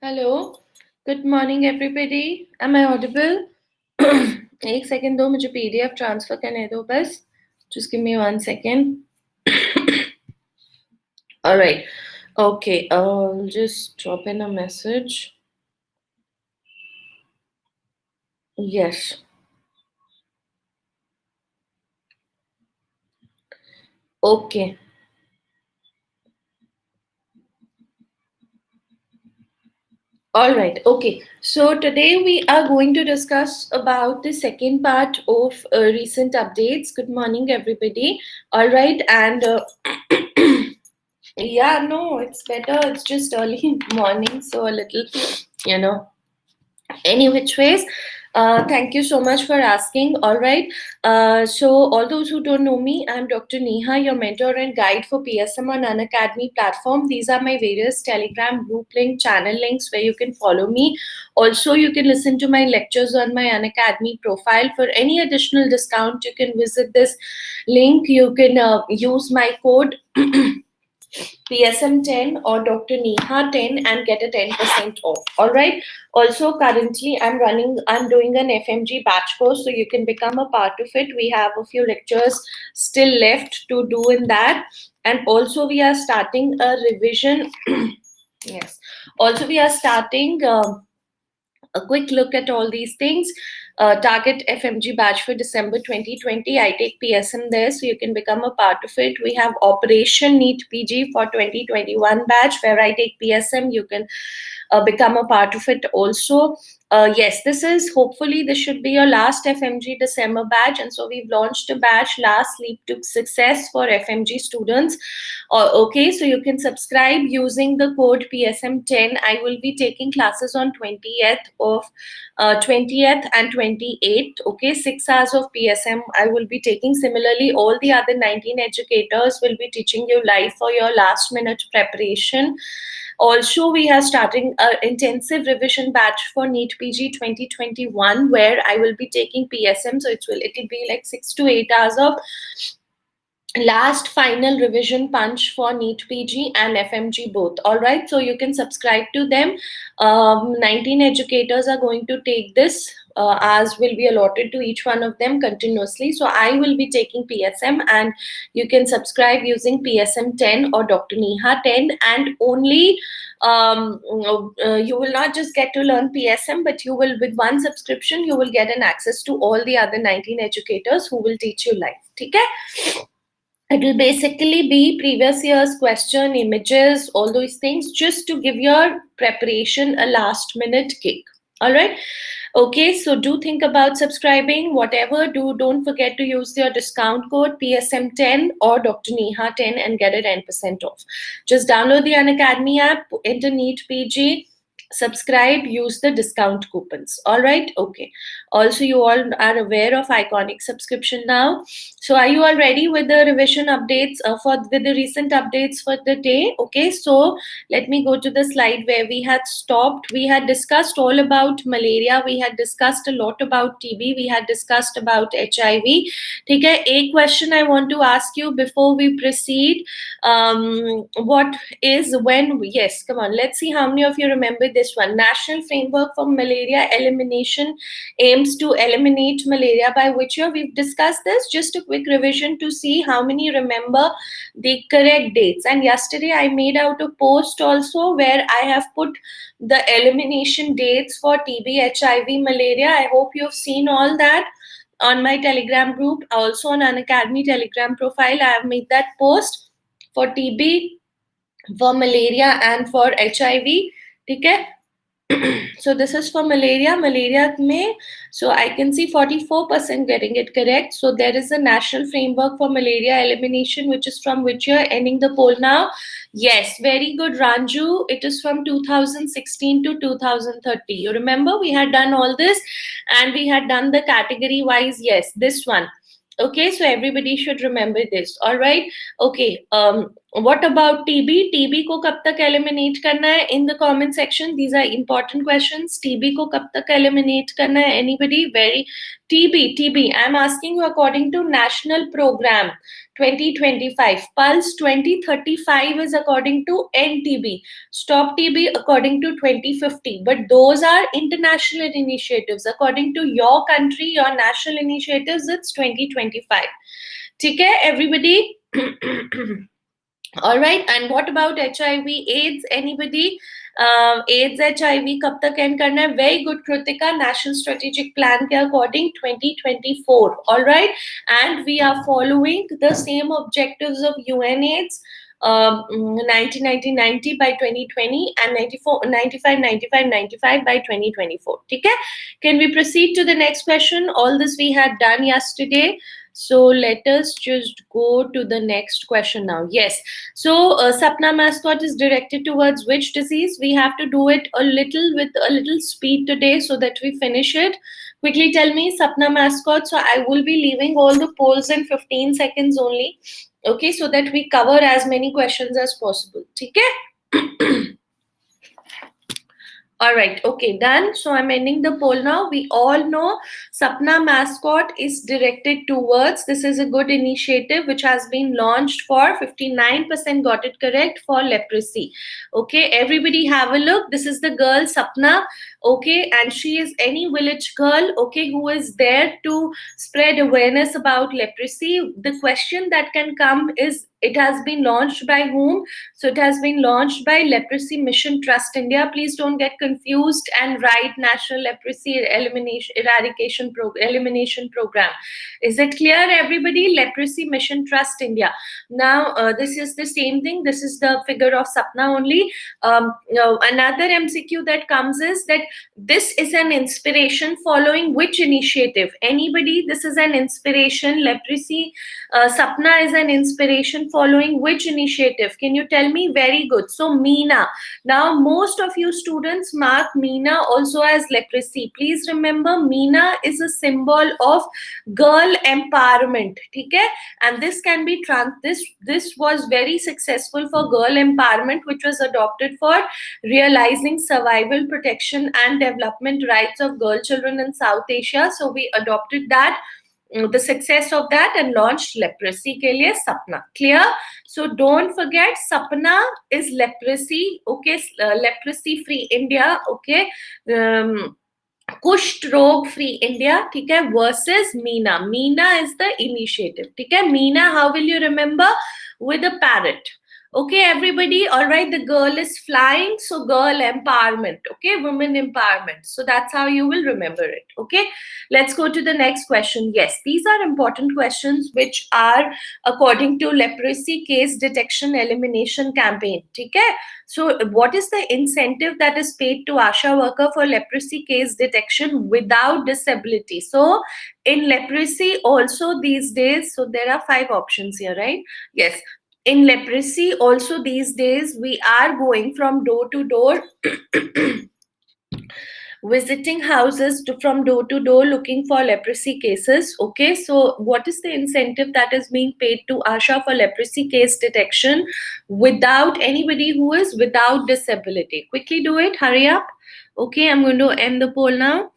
Hello, good morning everybody. Am I audible? एक second दो, मुझे PDF ट्रांसफर करने दो बस. Just give me 1 second. All right. Okay. I'll just drop in a message. Yes. Okay. All right. Okay. So today we are going to discuss about the second part of recent updates. Good morning, everybody. All right. And yeah, no, it's better. It's just early morning, so a little, any which ways. Thank you so much for asking. All right. So all those who don't know me, I'm Dr. Neha, your mentor and guide for PSM on Unacademy platform. These are my various Telegram group link, channel links where you can follow me. Also, you can listen to my lectures on my Unacademy profile. For any additional discount, you can visit this link. You can use my code PSM10 or Dr. Neha 10 and get a 10% off. All right. Also, currently I'm doing an FMG batch course, so you can become a part of it. We have a few lectures still left to do in that. And also, we are starting a revision. Yes. Also, we are starting a quick look at all these things. Target FMG batch for December 2020. I take PSM there, so you can become a part of it. We have Operation NEET PG for 2021 batch, where I take PSM. You can become a part of it also. Yes, hopefully this should be your last FMG December batch, and so we've launched a batch, Last Leap to Success for FMG students. Okay, so you can subscribe using the code PSM10. I will be taking classes on 20th and 28th. Okay, 6 hours of PSM I will be taking. Similarly, all the other 19 educators will be teaching you live for your last minute preparation. Also, we are starting an intensive revision batch for NEET PG 2021, where I will be taking PSM. So it'll be like 6 to 8 hours of last final revision punch for NEET PG and FMG both. All right, so you can subscribe to them. 19 educators are going to take this, as will be allotted to each one of them continuously. So I will be taking PSM, and you can subscribe using PSM 10 or Dr. Neha 10, and only you will not just get to learn PSM, but you will, with one subscription, you will get an access to all the other 19 educators who will teach you live. Okay? It will basically be previous year's question, images, all those things, just to give your preparation a last minute kick. All right. Okay, so do think about subscribing. Whatever, don't forget to use your discount code PSM10 or Dr. Neha 10 and get a 10% off. Just download the Unacademy app, enter NEET PG, subscribe, use the discount coupons. All right. Okay. Also, you all are aware of Iconic subscription now. So are you all ready with the revision updates with the recent updates for the day? Okay, so let me go to the slide where we had stopped. We had discussed all about malaria. We had discussed a lot about TB. We had discussed about HIV. Okay, a question I want to ask you before we proceed. Yes, come on. Let's see how many of you remember this one. National Framework for Malaria Elimination aims to eliminate malaria by which year? We've discussed this. Just a quick revision to see how many remember the correct dates. And yesterday I made out a post also where I have put the elimination dates for TB, HIV, malaria. I hope you've seen all that on my Telegram group. Also on Unacademy Telegram profile, I have made that post for TB, for malaria, and for HIV. Okay. So this is for malaria mein, so I can see 44% getting it correct. So there is a national framework for malaria elimination, which is from which year? Ending the poll now. Yes, very good, Ranju. It is from 2016 to 2030. You remember we had done all this, and we had done the category wise. Yes, this one. Okay, so everybody should remember this. All right. Okay. What about TB? TB को कब तक eliminate करना है? In the comment section, these are important questions. TB को कब तक eliminate करना है? Anybody? TB. I'm asking you according to national program 2025. Pulse 2035 is according to NTB. Stop TB according to 2050. But those are international initiatives. According to your country, your national initiatives, it's 2025. Okay, everybody? All right, and what about HIV AIDS? Anybody? AIDS HIV कब तक end करना है? Very good, Kritika. National Strategic Plan के according 2024. All right, and we are following the same objectives of UNAIDS. 90 by 2020 and 95 by 2024. Okay, can we proceed to the next question? All this we had done yesterday. So let us just go to the next question now. Yes. So Sapna mascot is directed towards which disease? We have to do it with a little speed today so that we finish it. Quickly tell me, Sapna mascot. So I will be leaving all the polls in 15 seconds only. Okay, so that we cover as many questions as possible. Okay? All right, okay, done. So I'm ending the poll now. We all know Sapna mascot is directed towards, this is a good initiative which has been launched for 59% got it correct for leprosy. Okay, everybody have a look. This is the girl Sapna. Okay, and she is any village girl, okay, who is there to spread awareness about leprosy. The question that can come is, it has been launched by whom? So it has been launched by Leprosy Mission Trust India. Please don't get confused and write National Leprosy Eradication Elimination Program. Is it clear, everybody? Leprosy Mission Trust India. Now, this is the same thing. This is the figure of Sapna only. Another MCQ that comes is that this is an inspiration following which initiative? Anybody? This is an inspiration. Leprosy Sapna is an inspiration following which initiative? Can you tell me? Very good. So Meena. Now most of you students mark Meena also as leprosy. Please remember, Meena is a symbol of girl empowerment. Okay? And this can be this was very successful for girl empowerment, which was adopted for realizing survival, protection and development rights of girl children in South Asia. So we adopted that, the success of that, and launched leprosy ke liye Sapna. Clear? So don't forget, Sapna is leprosy. Okay, leprosy free India. Okay, Kusht Rog Free India, ठीक है, versus Meena. Meena is the initiative, ठीक है. Meena, how will you remember? With a parrot. Okay, everybody. All right, the girl is flying, so girl empowerment. Okay, women empowerment. So that's how you will remember it. Okay, let's go to the next question. Yes, these are important questions which are according to Leprosy Case Detection Elimination Campaign. Okay, so what is the incentive that is paid to ASHA worker for leprosy case detection without disability? So in leprosy also these days, so there are 5 options here, right? Yes. In leprosy also these days, we are going from door to door, visiting houses from door to door looking for leprosy cases. Okay, so what is the incentive that is being paid to ASHA for leprosy case detection without anybody who is without disability? Quickly do it, hurry up. Okay, I'm going to end the poll now.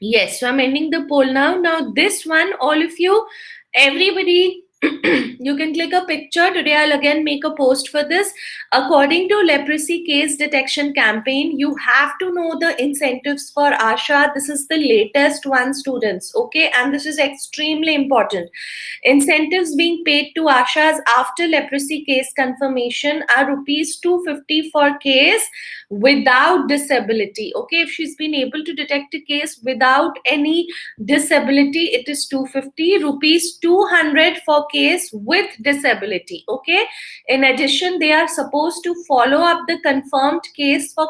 Yes, so I'm ending the poll now. Now this one, all of you, everybody, you can click a picture. Today I'll again make a post for this. According to Leprosy Case Detection Campaign, you have to know the incentives for ASHA. This is the latest one, students. Okay, and this is extremely important. Incentives being paid to ASHAs after leprosy case confirmation are rupees 250 for case without disability. Okay, if she's been able to detect a case without any disability, it is 250. Rupees 200 for case with disability. Okay, in addition, they are supposed to follow up the confirmed case for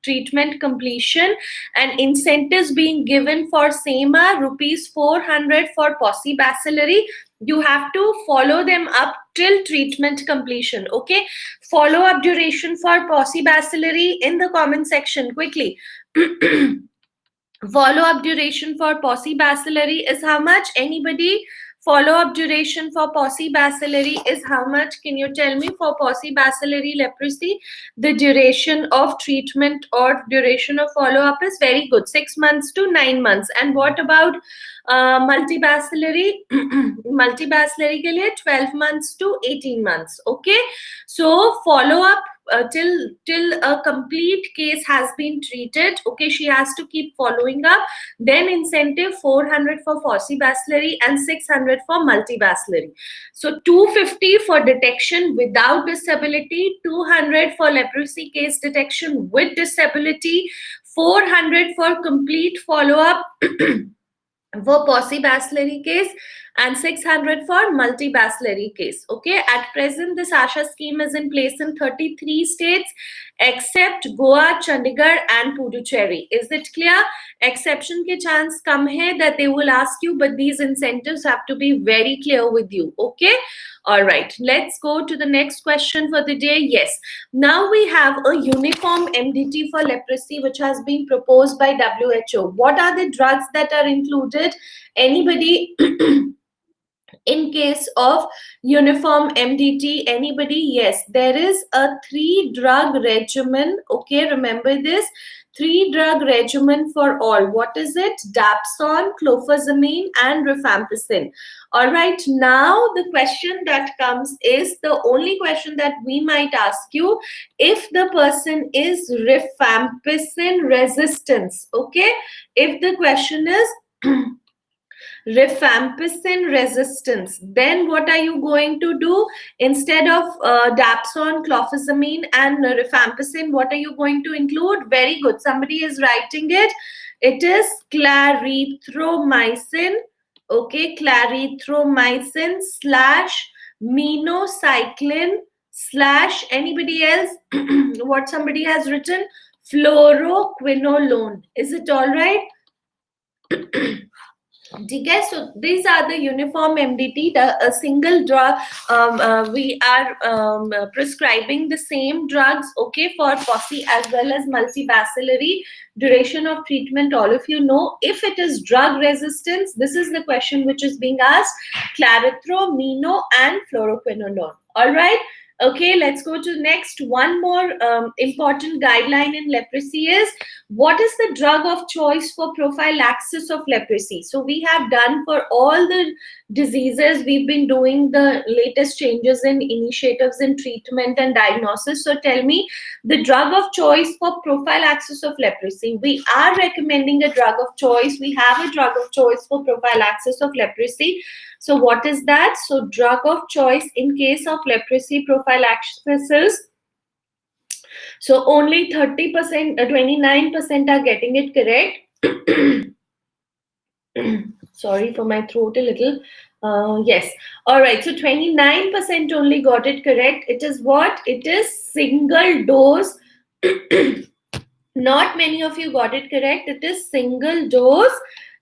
treatment completion, and incentives being given for same are rupees 400 for possibacillary. You have to follow them up till treatment completion. Okay, follow up duration for possibacillary in the comment section quickly. Follow up duration for possibacillary is how much? Anybody? Follow-up duration for paucibacillary is how much? Can you tell me for paucibacillary leprosy? The duration of treatment or duration of follow-up is very good, 6 months to 9 months. And what about multibacillary? Multibacillary ke liye 12 months to 18 months. Okay, so follow-up till a complete case has been treated. Okay, she has to keep following up. Then incentive 400 for paucibacillary and 600 for multibacillary. So 250 for detection without disability, 200 for leprosy case detection with disability, 400 for complete follow-up for paucibacillary case, and 600 for multibacillary case. Okay, at present this ASHA scheme is in place in 33 states except Goa, Chandigarh and Puducherry. Is it clear? Exception ke chance kam hai that they will ask you, but these incentives have to be very clear with you. Okay, all right, let's go to the next question for the day. Yes, now we have a uniform MDT for leprosy which has been proposed by WHO. What are the drugs that are included? Anybody? In case of uniform MDT, anybody? Yes, there is a 3-drug regimen. Okay, remember this, 3-drug regimen for all. What is it? Dapsone, clofazimine and rifampicin. All right, now the question that comes is the only question that we might ask you, if the person is rifampicin resistance. Okay, if the question is rifampicin resistance, then what are you going to do? Instead of dapsone, clofazimine and rifampicin, what are you going to include? Very good, somebody is writing it. It is clarithromycin. Okay, clarithromycin slash minocycline slash anybody else? What somebody has written? Fluoroquinolone. Is it all right? Okay, so these are the uniform MDT, a single drug. We are prescribing the same drugs, okay, for pauci as well as multibacillary. Duration of treatment, all of you know. If it is drug resistance, this is the question which is being asked: clarithromino and fluoroquinolone. All right. Okay, let's go to next. One more important guideline in leprosy is, what is the drug of choice for prophylaxis of leprosy? So we have done for all the diseases, we've been doing the latest changes in initiatives in treatment and diagnosis. So tell me, the drug of choice for prophylaxis of leprosy. We are recommending a drug of choice. We have a drug of choice for prophylaxis of leprosy. So what is that? So drug of choice in case of leprosy prophylaxis is, so only 30%, 29% are getting it correct. Sorry for my throat a little. Yes. All right. So 29% only got it correct. It is what? It is single dose. Not many of you got it correct. It is single dose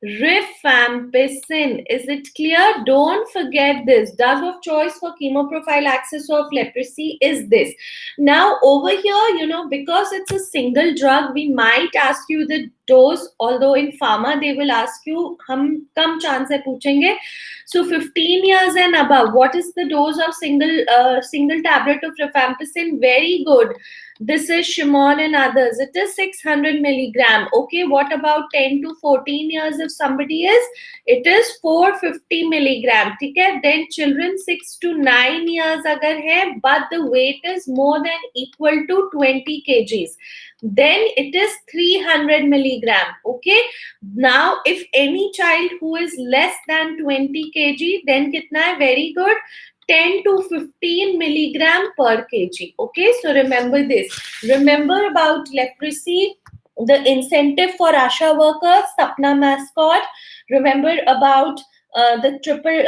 rifampicin. Is it clear? Don't forget this. Drug of choice for chemoprophylaxis of leprosy is this. Now over here, you know, because it's a single drug, we might ask you the dose, although in pharma they will ask you, hum kam chance hai puchenge. So 15 years and above, what is the dose of single tablet of rifampicin? Very good. This is Shimon and others. It is 600 milligram. Okay, what about 10 to 14 years if somebody is? It is 450 milligram. Okay, then children 6 to 9 years agar hai, but the weight is more than equal to 20 kgs. Then it is 300 milligram. Okay, now if any child who is less than 20 kg, then kitna hai? Very good. 10 to 15 milligram per kg. Okay, so remember this. Remember about leprosy, the incentive for ASHA workers, Sapna mascot. Remember about the triple,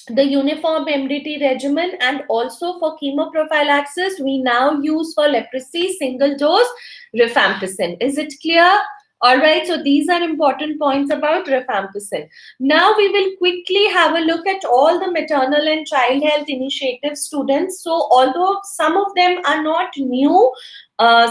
the uniform MDT regimen, and also for chemoprophylaxis, we now use for leprosy single dose rifampicin. Is it clear? All right, so these are important points about rifampicin. Now we will quickly have a look at all the maternal and child health initiative students. So although some of them are not new,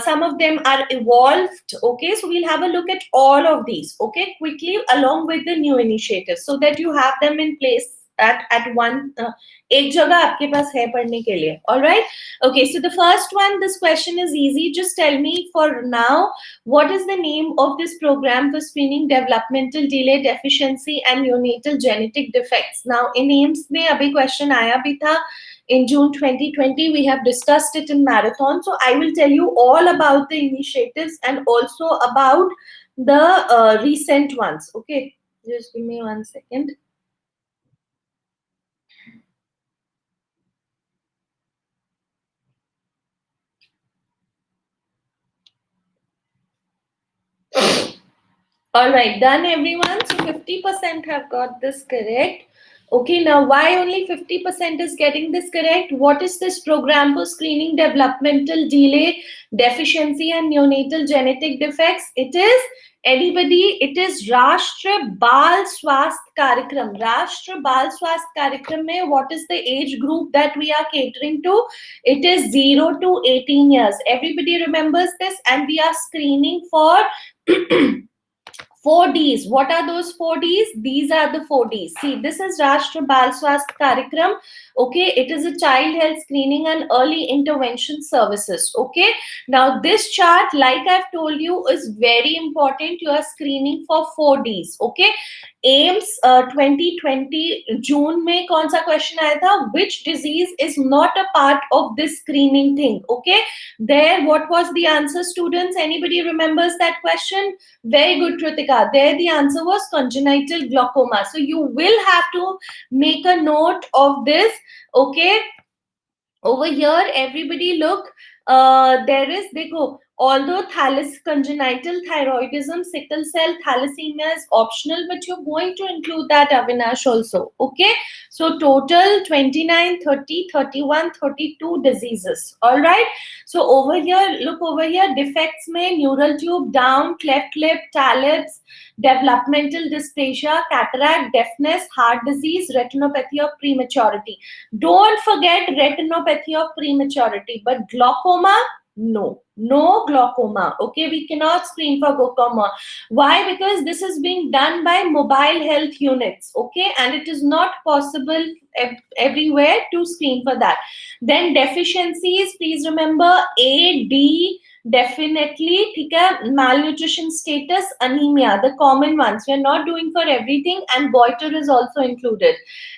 Some of them are evolved. Okay, so we'll have a look at all of these, okay, quickly, along with the new initiatives, so that you have them in place at one एक जगह आपके पास है पढ़ने के लिए. All right. Okay, so the first one, this question is easy. Just tell me for now, what is the name of this program for screening developmental delay, deficiency and neonatal genetic defects? Now in AIMS में अभी question आया भी था in June 2020. We have discussed it in marathon, so I will tell you all about the initiatives and also about the recent ones. Okay, just give me 1 second. All right, done everyone. So 50% have got this correct. Okay, now why only 50% is getting this correct? What is this program for screening developmental delay, deficiency and neonatal genetic defects? It is, anybody, it is Rashtra Bal Swasth Karyakram. Rashtra Bal Swasth Karyakram mein what is the age group that we are catering to? It is 0 to 18 years. Everybody remembers this, and we are screening for 4Ds. What are those 4Ds? These are the 4Ds. See, this is Rashtra Bal Swasth Karyakram. Okay, it is a child health screening and early intervention services. Okay, now this chart, like I've told you, is very important. You are screening for 4Ds. Okay, AIMS 2020 June में कौन सा question आया था? Which disease is not a part of this screening thing? Okay, there what was the answer, students? Anybody remembers that question? Very good, Kritika. There the answer was congenital glaucoma. So you will have to make a note of this. Okay, over here, everybody look. There is, देखो, although congenital thyroidism, sickle cell thalassemia is optional, but you're going to include that, Avinash, also. Okay, so total 29, 30, 31, 32 diseases. All right. So over here, look over here, defects में neural tube down, cleft lip, talus, developmental dysplasia, cataract, deafness, heart disease, retinopathy of prematurity. Don't forget retinopathy of prematurity, but glaucoma, no glaucoma. Okay, we cannot screen for glaucoma. Why? Because this is being done by mobile health units. Okay, and it is not possible everywhere to screen for that. Then deficiencies, please remember A, D, definitely, ठीक है, malnutrition status, anemia, the common ones. We are not doing for everything, and goiter is also included.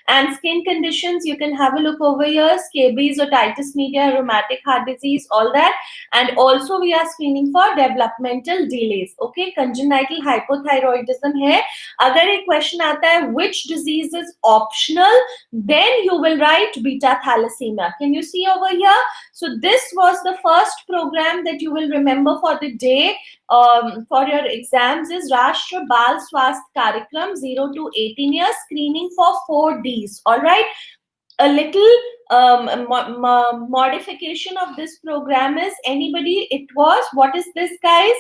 And skin conditions, you can have a look over here, scabies, otitis media, rheumatic heart disease, all that. And also we are screening for developmental delays. Okay, congenital hypothyroidism है. अगर एक question आता है which disease is optional, then you will write beta thalassemia. Can you see over here? So this was the first program that you will remember for the day for your exams is Rashtra Bal Swasth Karyakram 0 to 18 years, screening for 4Ds. All right. A little modification of this program is, anybody, it was, what is this, guys?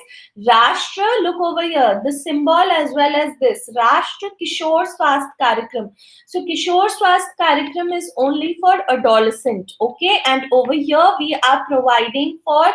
Rashtra, look over here, the symbol as well as this, Rashtra Kishore Swasth Karyakram. So Kishore Swasth Karyakram is only for adolescent. Okay, and over here we are providing for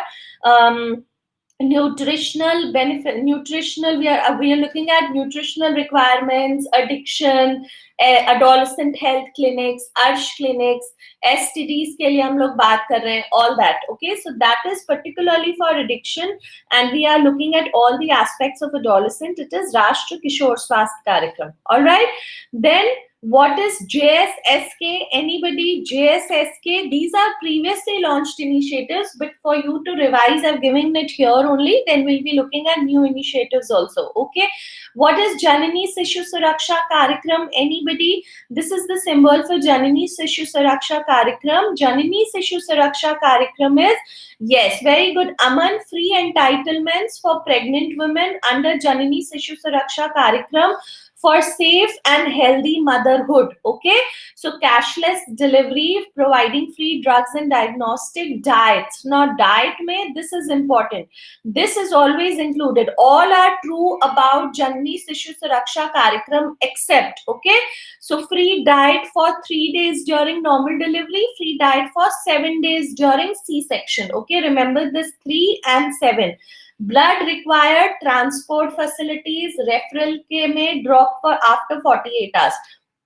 nutritional benefit, we are looking at nutritional requirements, addiction, adolescent health clinics, ARSH clinics, STDs के लिए हम लोग बात कर रहे हैं, all that. Okay, so that is particularly for addiction, and we are looking at all the aspects of adolescent. It is Rashtra Kishore Swasth Karyakram. All right, then what is JSSK? Anybody? JSSK, these are previously launched initiatives, but for you to revise, I've given it here only. Then we'll be looking at new initiatives also. Okay, what is Janani Sishu Suraksha Karyakram? Anybody? This is the symbol for Janani Sishu Suraksha Karyakram. Janani Sishu Suraksha Karyakram is, yes, very good, Aman, free entitlements for pregnant women under Janani Sishu Suraksha Karyakram for safe and healthy motherhood. Okay, So cashless delivery, providing free drugs and diagnostic, diets. Now diet mein, this is important. This is always included. All are true about Janani Sishu Suraksha Karikram except, okay? So free diet for 3 days during normal delivery, free diet for 7 days during C-section. Okay, remember this 3 and 7. Blood required, transport facilities, referral के में drop for after 48 hours.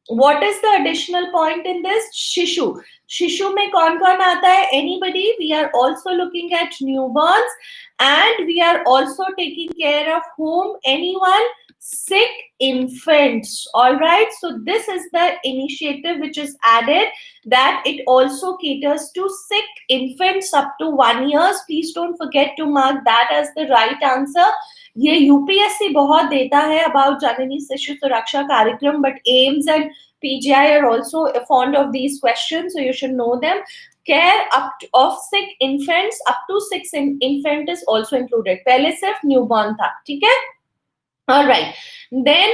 What is the additional point in this? Shishu. Shishu में कौन कौन आता है? Anybody? We are also looking at newborns and we are also taking care of whom? Anyone? Sick infants. All right. So this is the initiative which is added, that it also caters to sick infants up to 1 year. Please don't forget to mark that as the right answer. ये UPSC बहुत देता है about जननी शिशु सुरक्षा कार्यक्रम, but AIIMS and PGI are also fond of these questions, so you should know them. Care of sick infants up to 6 infant is also included. पहले सिर्फ newborn था, ठीक है? All right. Then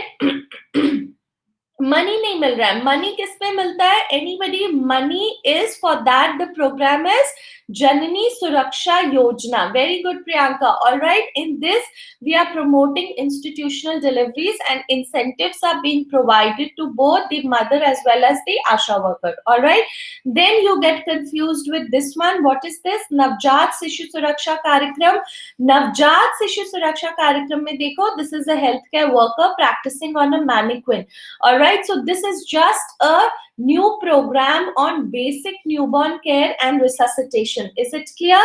मनी नहीं मिल रहा है. मनी किस पे मिलता है? Anybody? Money is for that the program is Janani Suraksha Yojana. Very good Priyanka. Alright, in this we are promoting institutional deliveries and incentives are being provided to both the mother as well as the asha worker. All right, then you get confused with this one. What is this? Navjat Sishu Suraksha Karikram. Navjat Sishu Suraksha Karikram में देखो, this is a healthcare worker practicing on a mannequin. All right, so this is just a new program on basic newborn care and resuscitation. Is it clear?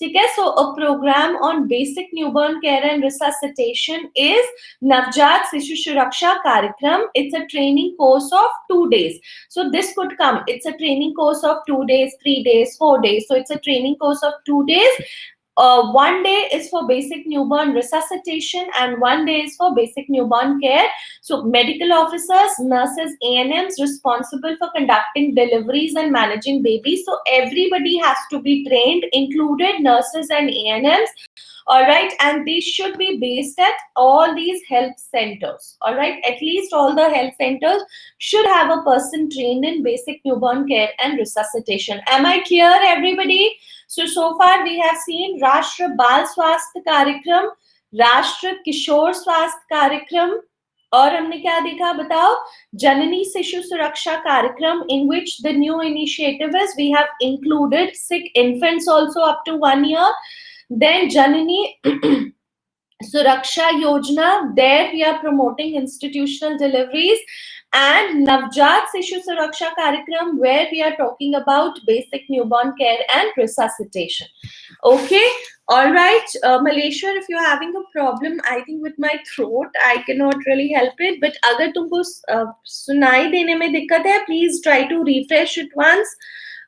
ठीक है, so a program on basic newborn care and resuscitation is Navjat Sishu Suraksha Karikram. It's a training course of 2 days. So this could come. It's a training course of 2 days, 3 days, 4 days. So it's a training course of 2 days. 1 day is for basic newborn resuscitation and 1 day is for basic newborn care. So medical officers, nurses, ANMs responsible for conducting deliveries and managing babies. So everybody has to be trained, included nurses and ANMs. All right, and they should be based at all these health centers. All right, at least all the health centers should have a person trained in basic newborn care and resuscitation. Am I clear, everybody? So far we have seen Rashtra Bal Swasthya Karikram, Rashtra Kishore Swasthya Karikram, और हमने क्या देखा बताओ? जननी शिशु सुरक्षा कार्यक्रम, in which the new initiative is we have included sick infants also up to 1 year. Then Janani Suraksha Yojana, there we are promoting institutional deliveries, and Navjat Sishu Suraksha Karikram, where we are talking about basic newborn care and resuscitation. Okay, all right. Malaysia, if you're having a problem, I think with my throat, I cannot really help it. But अगर तुमको सुनाई देने में दिक्कत है, please try to refresh it once.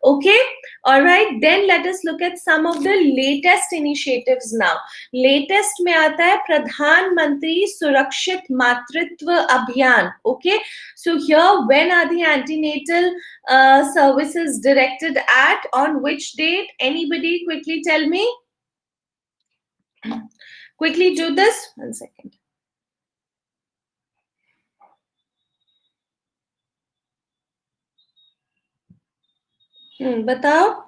Okay, all right, then let us look at some of the latest initiatives now. Latest में आता है प्रधानमंत्री सुरक्षित मातृत्व अभियान. Okay, so here when are the antenatal services directed at, on which date? Anybody quickly tell me? Quickly do this. 1 second. बताओ.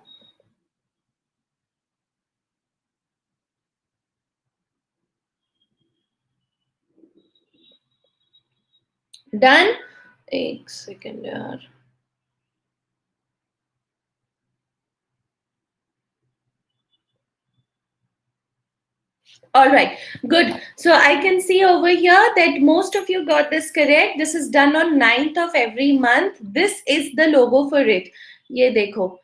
Done? 1 second यार. All right, good. So I can see over here that most of you got this correct. This is done on 9th of every month. This is the logo for it. Ye dekho.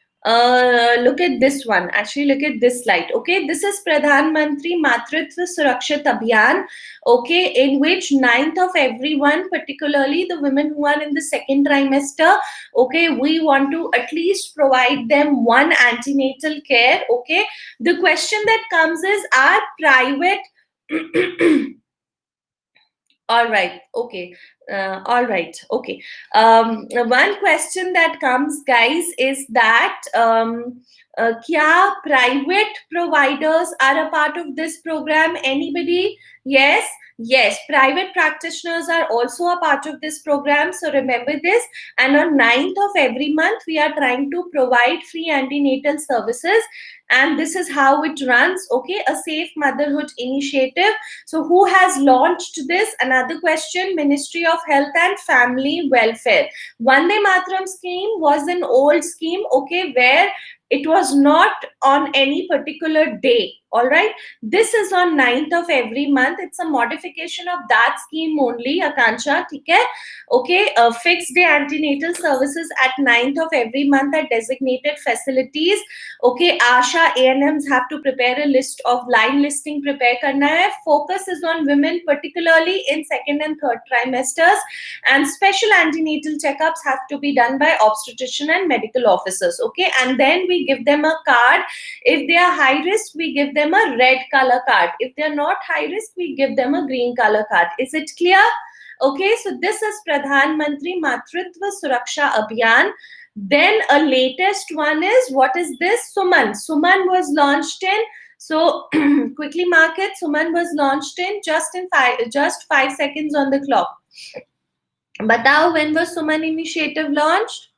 Look at this one. Actually, look at this slide. Okay, this is Pradhan Mantri Matritva Surakshit Abhiyan. Okay, in which 9th of everyone, particularly the women who are in the second trimester, okay, we want to at least provide them 1 antenatal care. Okay, the question that comes is, are private all right, okay. All right, okay. One question that comes, guys, is that Kya private providers are a part of this program? Anybody? Yes. Yes, private practitioners are also a part of this program. So remember this. And on 9th of every month, we are trying to provide free antenatal services. And this is how it runs. Okay, a safe motherhood initiative. So who has launched this? Another question, Ministry of Health and Family Welfare. Vande Mataram scheme was an old scheme, okay, where it was not on any particular day. All right, this is on 9th of every month. It's a modification of that scheme only, Akanksha. Okay, okay, fixed day antenatal services at 9th of every month at designated facilities. Okay, Asha ANMs have to prepare a list of line listing, prepare karna hai. Focus is on women, particularly in second and third trimesters, and special antenatal checkups have to be done by obstetrician and medical officers. Okay, and then we give them a card. If they are high risk, we give them a red color card. If they are not high risk, we give them a green color card. Is it clear? Okay, so this is Pradhan Mantri Matritva Suraksha Abhiyan. Then a latest one is, what is this? Suman. Suman was launched in, so quickly mark it. Suman was launched in just 5 seconds on the clock. Batao, when was Suman initiative launched?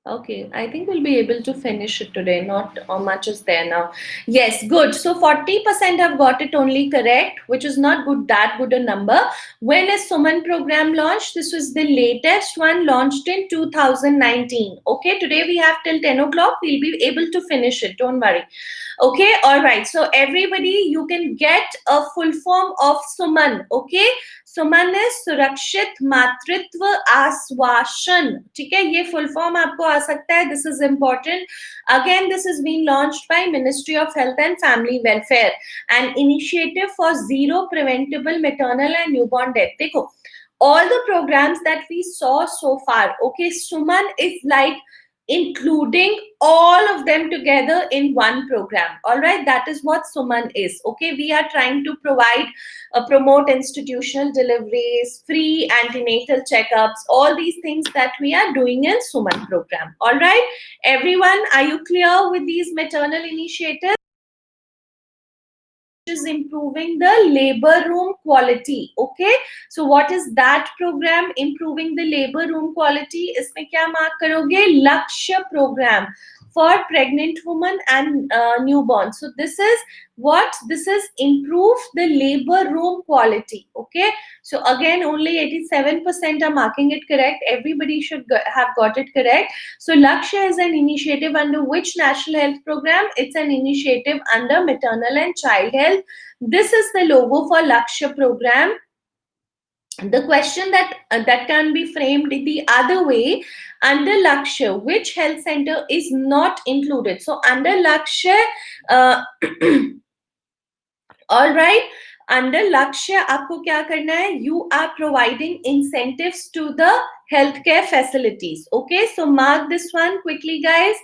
Okay, I think we'll be able to finish it today. Not how much is there now. Yes, good. So 40% have got it only correct, which is not good, that good a number. When is Suman program launched? This was the latest one, launched in 2019. Okay, today we have till 10 o'clock. We'll be able to finish it. Don't worry. Okay, all right. So everybody, you can get a full form of Suman. Okay, सुमन है सुरक्षित मातृत्व आश्वासन. ठीक है, ये full form आपको आ सकता है. This is important. Again this is been launched by ministry of health and family welfare, an initiative for zero preventable maternal and newborn death. देखो, all the programs that we saw so far, okay, Suman is like including all of them together in one program. All right, that is what Suman is. Okay, we are trying to promote institutional deliveries, free antenatal checkups, all these things that we are doing in Suman program. All right, everyone, are you clear with these maternal initiatives? Is improving the labor room quality. Okay, so what is that program, improving the labor room quality? इसमें क्या mark करोगे? Lakshya program for pregnant women and newborn. So this is what? This is improve the labor room quality. Okay, so again only 87% are marking it correct. Everybody should have got it correct. So Lakshya is an initiative under which national health program? It's an initiative under maternal and child health. This is the logo for Lakshya program. The question that can be framed the other way, under Lakshya, which health center is not included? So under Lakshya, all right, under Lakshya आपको क्या करना है? You are providing incentives to the healthcare facilities. Okay, so mark this one quickly, guys.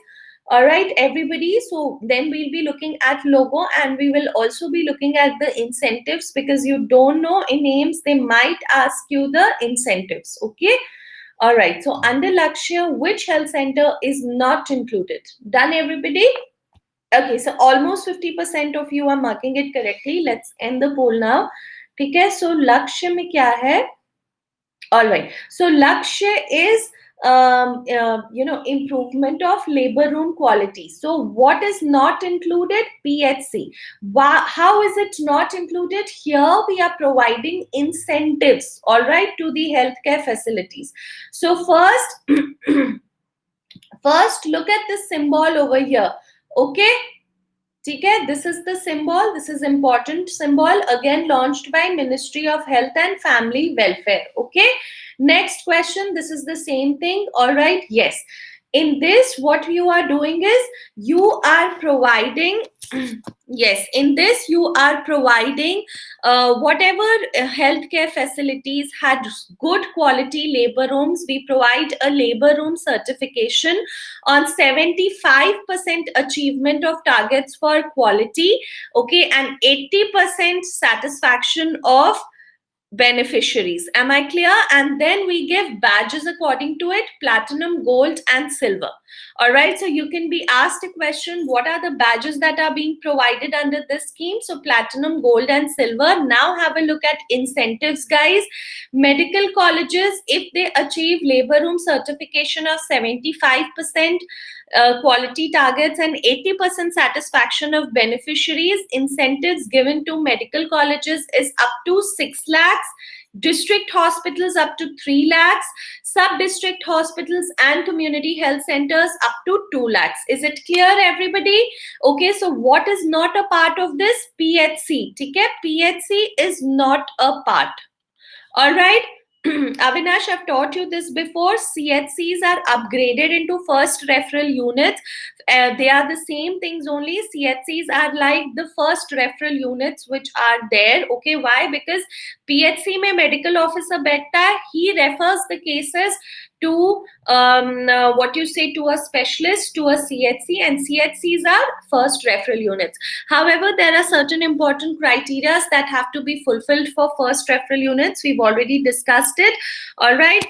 All right, everybody. So then we'll be looking at logo, and we will also be looking at the incentives, because you don't know in names, they might ask you the incentives. Okay. All right. So under Lakshya, which health center is not included? Done, everybody? Okay, so almost 50% of you are marking it correctly. Let's end the poll now. Okay, so Lakshya में क्या है? All right. So Lakshya is improvement of labor room quality. So what is not included? PHC. How is it not included? Here we are providing incentives, all right, to the healthcare facilities. So first look at the symbol over here. Okay, okay, this is the symbol. This is important symbol, again launched by Ministry of Health and Family Welfare. Okay, next question. This is the same thing. All right, yes. In this, what you are doing is you are providing yes, in this you are providing whatever healthcare facilities had good quality labor rooms. We provide a labor room certification on 75% achievement of targets for quality. Okay, and 80% satisfaction of beneficiaries. Am I clear? And then we give badges according to it: platinum, gold, and silver. All right, so you can be asked a question, what are the badges that are being provided under this scheme? So platinum, gold, and silver. Now have a look at incentives, guys. Medical colleges, if they achieve labor room certification of 75%, quality targets, and 80% satisfaction of beneficiaries, incentives given to medical colleges is up to 6 lakhs, district hospitals up to 3 lakhs, sub-district hospitals and community health centers up to 2 lakhs. Is it clear, everybody? Okay, so what is not a part of this? PHC. Okay, PHC is not a part. All right. Avinash, I've taught you this before. CHCs are upgraded into first referral units. They are the same things only. CHCs are like the first referral units which are there. Okay, why? Because PHC mein medical officer बैठता है, he refers the cases to what you say, to a specialist, to a CHC, and CHCs are first referral units. However, there are certain important criteria that have to be fulfilled for first referral units. We've already discussed it. All right.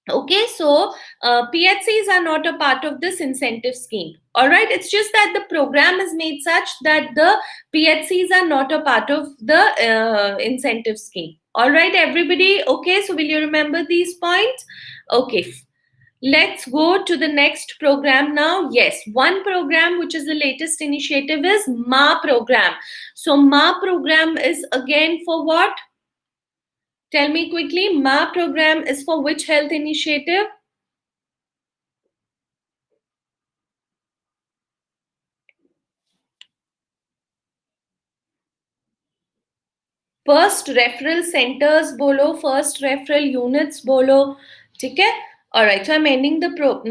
Okay, so PHCs are not a part of this incentive scheme. All right, it's just that the program is made such that the PHCs are not a part of the incentive scheme. All right, everybody. Okay, so will you remember these points? Okay. Let's go to the next program now. Yes, one program which is the latest initiative is MA program. So MA program is again for what? Tell me quickly. MA program is for which health initiative? First referral centers bolo, first referral units bolo. Okay? All right, so I'm ending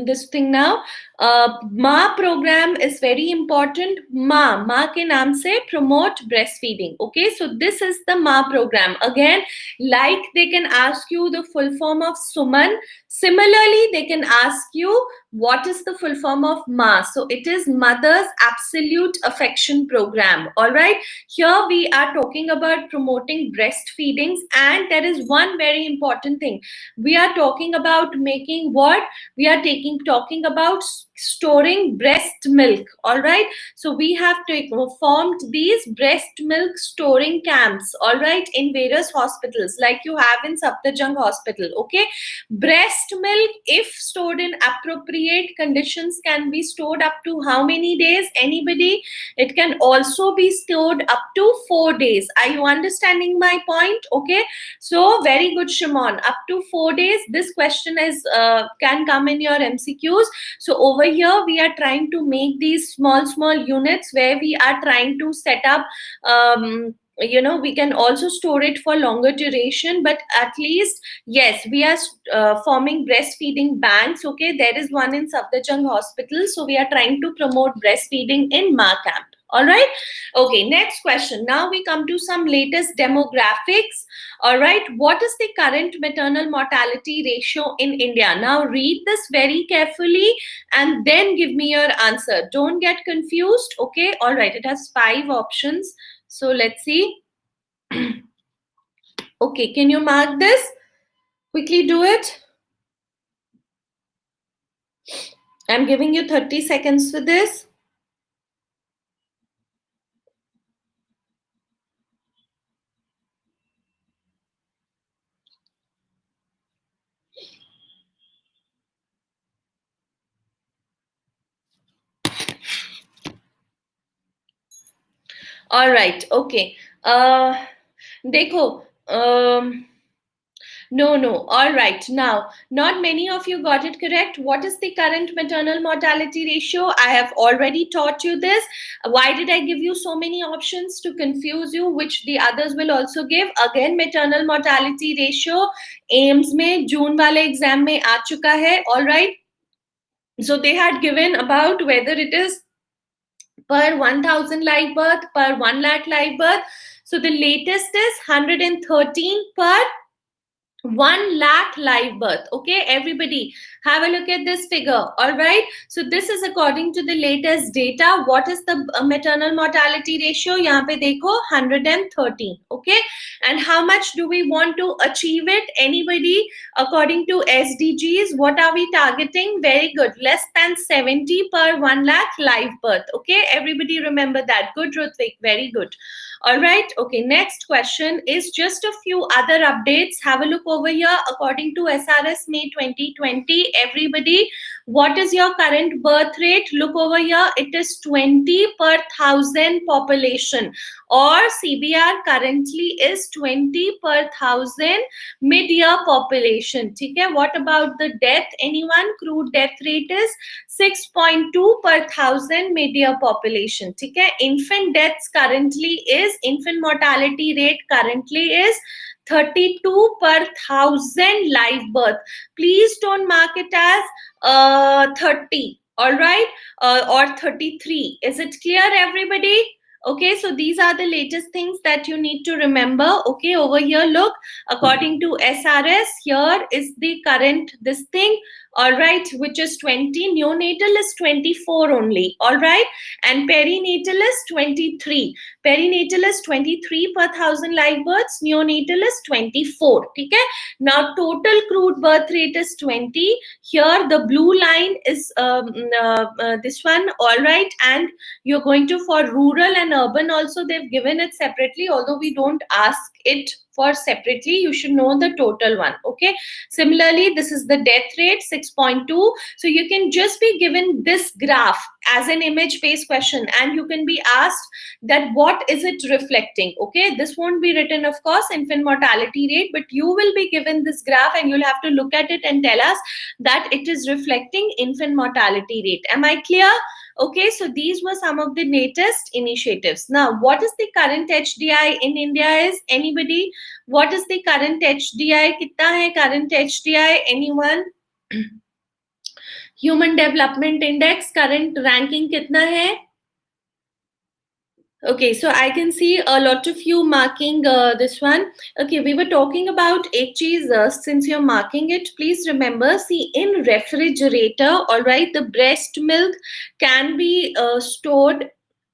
this thing now. Ma program is very important. Ma ke naam se promote breastfeeding. Okay, so this is the Ma program. Again, like they can ask you the full form of Suman. Similarly, they can ask you what is the full form of Ma. So it is Mother's Absolute Affection Program. All right. Here we are talking about promoting breastfeedings, and there is one very important thing. We are talking about making what? We are talking about storing breast milk. All right. So we have formed these breast milk storing camps. All right, in various hospitals like you have in Safdarjung Hospital. Okay. Breast milk, if stored in appropriate conditions, can be stored up to how many days? Anybody? It can also be stored up to 4 days. Are you understanding my point? Okay. So very good, Shimon. Up to 4 days. This question is can come in your MCQs. So over here, we are trying to make these small units where we are trying to set up we can also store it for longer duration, but at least, yes, we are forming breastfeeding banks. Okay, there is one in Safdarjung Hospital, so we are trying to promote breastfeeding in Ma camp. All right. Okay, next question. Now we come to some latest demographics. All right, what is the current maternal mortality ratio in India? Now read this very carefully and then give me your answer. Don't get confused. Okay, all right, it has 5 options. So let's see. Okay, can you mark this? Quickly do it. I'm giving you 30 seconds for this. All right, okay. Dekho, no. All right. Now, not many of you got it correct. What is the current maternal mortality ratio? I have already taught you this. Why did I give you so many options? To confuse you, which the others will also give. Again, maternal mortality ratio, AIMS mein, June wale exam mein aa chuka hai. All right. So they had given about whether it is per 1000 live birth, per 1 lakh live birth. So the latest is 113 per 1 lakh live birth. Okay, everybody have a look at this figure. All right, so this is according to the latest data. What is the maternal mortality ratio? Yahan pe dekho 113. Okay, and how much do we want to achieve it? Anybody, according to SDGs, what are we targeting? Very good, less than 70 per 1 lakh live birth. Okay, everybody remember that. Good, Rutvik, very good. All right. Okay. Next question is just a few other updates. Have a look over here. According to SRS May 2020, everybody, what is your current birth rate? Look over here. It is 20 per thousand population, or CBR currently is 20 per thousand mid-year population. Okay. What about the death? Anyone? Crude death rate is 6.2 per thousand mid-year population. Okay. Infant deaths currently is, infant mortality rate currently is 32 per thousand live birth. Please don't mark it as 30, all right, or 33. Is it clear, everybody? Okay, so these are the latest things that you need to remember. Okay, over here, look, according to SRS, here is the current, this thing, all right, which is 20. Neonatal is 24 only, all right, and perinatal is 23. Perinatal is 23 per thousand live births, neonatal is 24. Okay, now total crude birth rate is 20. Here the blue line is this one, all right, and you're going to, for rural and urban also, they've given it separately, although we don't ask it for separately. You should know the total one. Okay, similarly, this is the death rate, 6.2. So you can just be given this graph as an image based question, and you can be asked that what is it reflecting. Okay, this won't be written, of course, infant mortality rate, but you will be given this graph and you'll have to look at it and tell us that it is reflecting infant mortality rate. Am I clear? Okay, so these were some of the latest initiatives. Now, what is the current HDI in India is? Anybody? What is the current HDI? Kitna hai current HDI? Anyone? Human Development Index current ranking kitna hai? Okay, so I can see a lot of you marking this one. Okay, we were talking about egg cheese. Since you're marking it, please remember, see, in refrigerator, all right, the breast milk can be stored.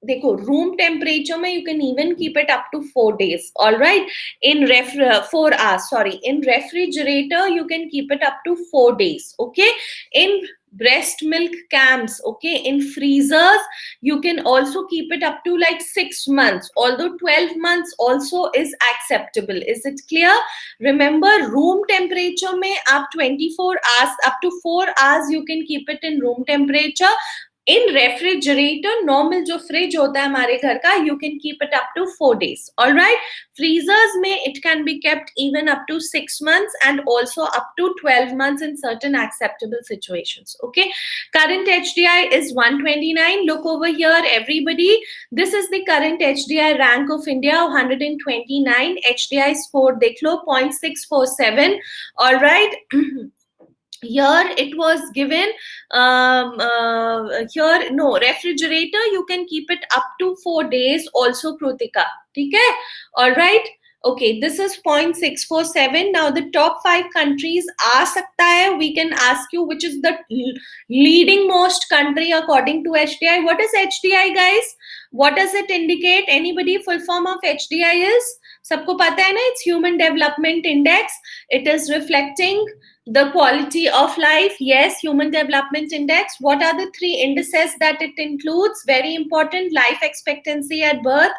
Dekho, room temperature mein you can even keep it up to 4 days. All right, in 4 hours. Sorry, in refrigerator you can keep it up to 4 days. Okay, in breast milk cans. Okay, in freezers you can also keep it up to like 6 months, although 12 months also is acceptable. Is it clear? Remember, room temperature mein up 24 hours, up to 4 hours you can keep it in room temperature. In refrigerator, normal जो fridge होता है हमारे घर का, you can keep it up to 4 days. All right, freezers में it can be kept even up to 6 months and also up to 12 months in certain acceptable situations. Okay, current HDI is 129. Look over here, everybody. This is the current HDI rank of India, 129. HDI score dekh lo, 0.647. All right. Here it was given here, no, refrigerator you can keep it up to 4 days also, Krutika. Okay, all right. Okay, this is 0.647. Now the top 5 countries aa sakta hai. We can ask you which is the leading most country according to HDI. What is HDI, guys? What does it indicate? Anybody? Full form of HDI is, sabko pata hai na, it's Human Development Index. It is reflecting the quality of life. Yes, Human Development Index. What are the 3 indices that it includes? Very important: life expectancy at birth,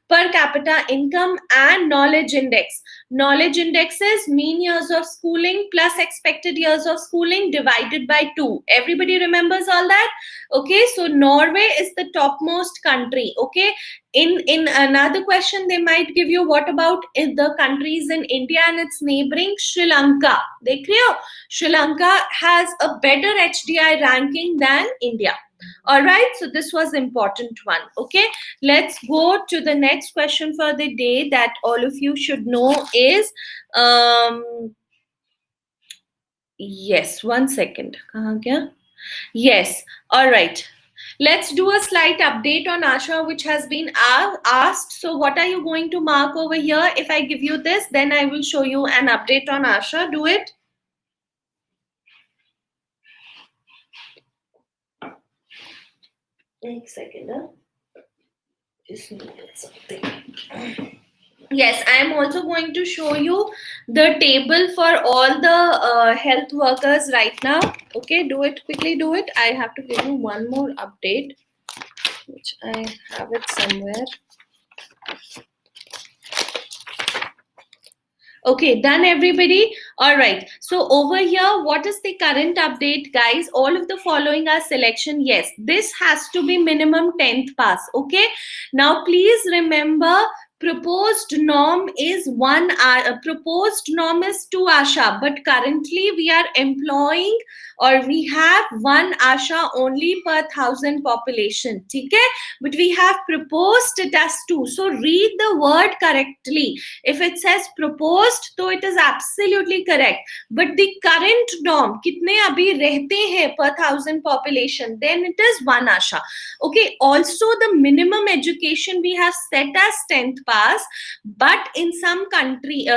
per capita income, and knowledge index. Knowledge index is mean years of schooling plus expected years of schooling divided by 2. Everybody remembers all that? Okay, so Norway is the topmost country. Okay, in another question they might give you, what about in the countries in India and its neighboring Sri Lanka? Dekh rahe ho? Sri Lanka has a better HDI ranking than India. All right, so this was important one. Okay, let's go to the next question for the day that all of you should know is yes, one second. Kahan gaya? Yes, all right. Let's do a slight update on Asha, which has been asked. So what are you going to mark over here? If I give you this, then I will show you an update on Asha. Do it. One second. Just needed something. Yes, I am also going to show you the table for all the health workers right now. Okay, do it, quickly do it. I have to give you one more update, which I have it somewhere. Okay, done everybody? All right. So over here, what is the current update, guys? All of the following are selection. Yes, this has to be minimum 10th pass. Okay. Now, please remember, proposed norm is proposed norm is 2 Asha, but currently we are employing or we have 1 Asha only per 1,000 population. Okay. But we have proposed it as 2. So read the word correctly. If it says proposed, तो it is absolutely correct. But the current norm, कितने अभी रहते हैं per 1,000 population, then it is 1 Asha. Okay. Also, the minimum education we have set as 10th pass, but in some countries,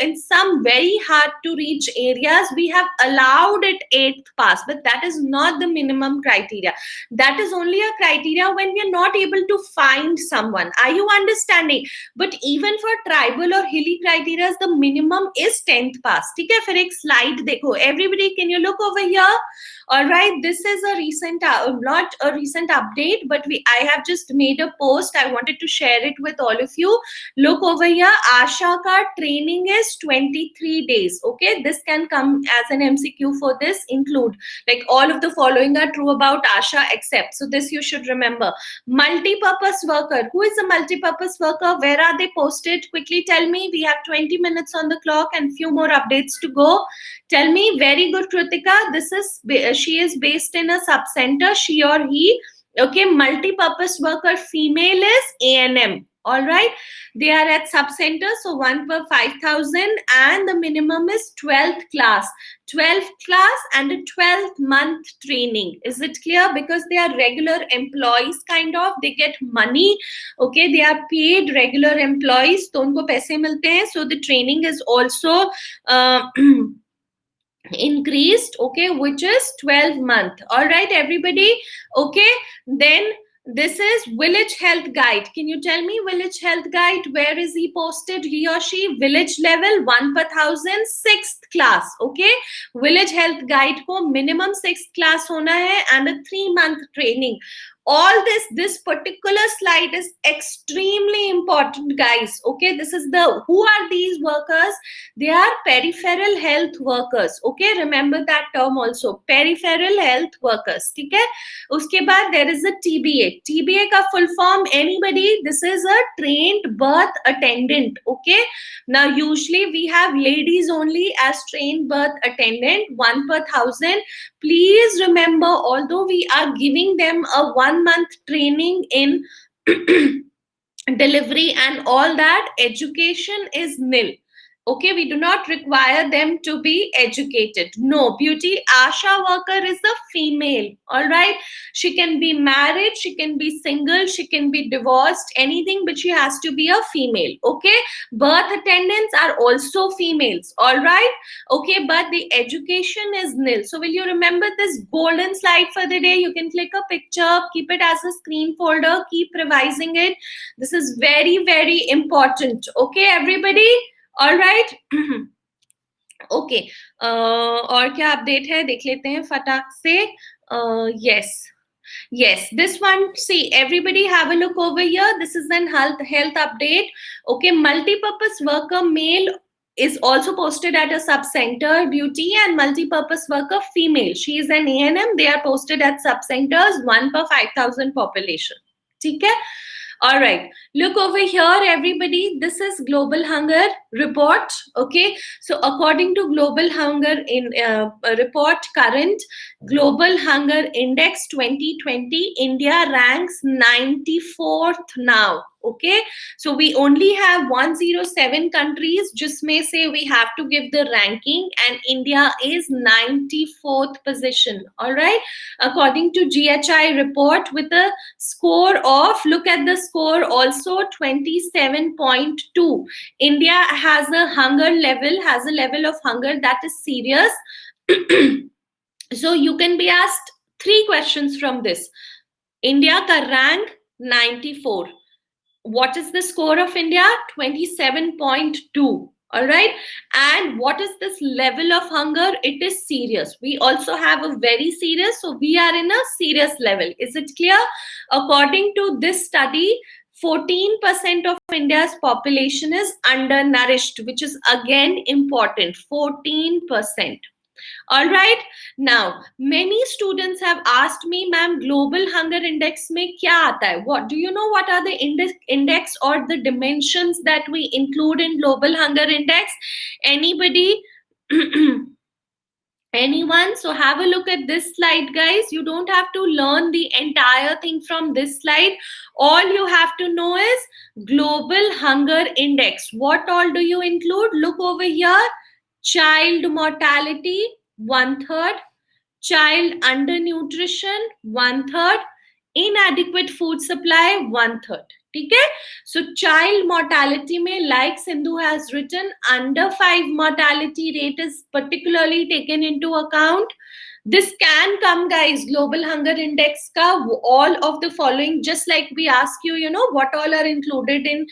in some very hard to reach areas, we have allowed it 8th pass, but that is not the minimum criteria. That is only a criteria when we are not able to find someone. Are you understanding? But even for tribal or hilly criteria, the minimum is 10th pass. ठीक है, फिर एक slide देखो. Everybody, can you look over here? All right, this is a recent, not a recent update, but I have just made a post. I wanted to share it with all of you. Look over here. Asha ka training is 23 days. Okay, this can come as an MCQ for this. Include like all of the following are true about Asha except. So this you should remember. Multi-purpose worker. Who is a multi-purpose worker? Where are they posted? Quickly tell me. We have 20 minutes on the clock and few more updates to go. Tell me. Very good, Kritika. She is based in a sub-center. She or he. Okay, multi-purpose worker female is ANM. All right, they are at sub-center, so 1 per 5,000, and the minimum is 12th class. 12th class and a 12th month training. Is it clear? Because they are regular employees, kind of. They get money. Okay, they are paid regular employees. तो उनको पैसे मिलते हैं. So the training is also increased, okay, which is 12 month. All right, everybody. Okay, then this is village health guide. Can you tell me village health guide, where is he posted, he or she? Village level 1 per 1,000, 6th class. Okay, village health guide ko minimum 6th class hona hai and a 3-month training. All this particular slide is extremely important, guys. Okay, this is who are these workers? They are peripheral health workers. Okay, remember that term also, peripheral health workers. ठीक है? उसके बाद there is a TBA. TBA का full form, anybody? This is a trained birth attendant. Okay, now usually we have ladies only as trained birth attendant, 1 per 1,000. Please remember, although we are giving them a 1-month training in delivery and all that, education is nil. Okay, we do not require them to be educated. No, beauty Asha worker is a female. All right, she can be married, she can be single, she can be divorced, anything, but she has to be a female. Okay, birth attendants are also females. All right, okay, but the education is nil. So will you remember this golden slide for the day? You can click a picture, keep it as a screen folder, keep revising it. This is very, very important. Okay, everybody. All right. Okay. और क्या update है देख लेते हैं फटाक से. Yes, this one, see, everybody have a look over here. This is an health update. Okay, multi-purpose worker male is also posted at a sub-center, beauty, and multi-purpose worker female. She is an ANM. They are posted at sub-centers, 1 per 5,000 population. ठीक है? All right, look over here, everybody. This is Global Hunger Report. Okay, so according to Global Hunger report, current Global Hunger Index 2020, India ranks 94th now. Okay, so we only have 107 countries जिसमें से we have to give the ranking, and India is 94th position. All right, according to GHI report, with a score of, look at the score also, 27.2. India has a level of hunger that is serious. So you can be asked 3 questions from this. India ka rank 94. What is the score of India? 27.2. All right. And what is this level of hunger? It is serious. We also have a very serious. So we are in a serious level. Is it clear? According to this study, 14% of India's population is undernourished, which is again important. 14%. All right. Now, many students have asked me, ma'am, global hunger index mein kya aata hai? What do you know? What are the index or the dimensions that we include in global hunger index? Anybody? Anyone? So have a look at this slide, guys. You don't have to learn the entire thing from this slide. All you have to know is global hunger index. What all do you include? Look over here. Child mortality, 1/3. Child undernutrition, 1/3. Inadequate food supply, 1/3. ठीक है? So child mortality में, like Sindhu has written, under 5 mortality rate is particularly taken into account. This can come, guys, global hunger index ka all of the following, just like we ask you, you know, what all are included in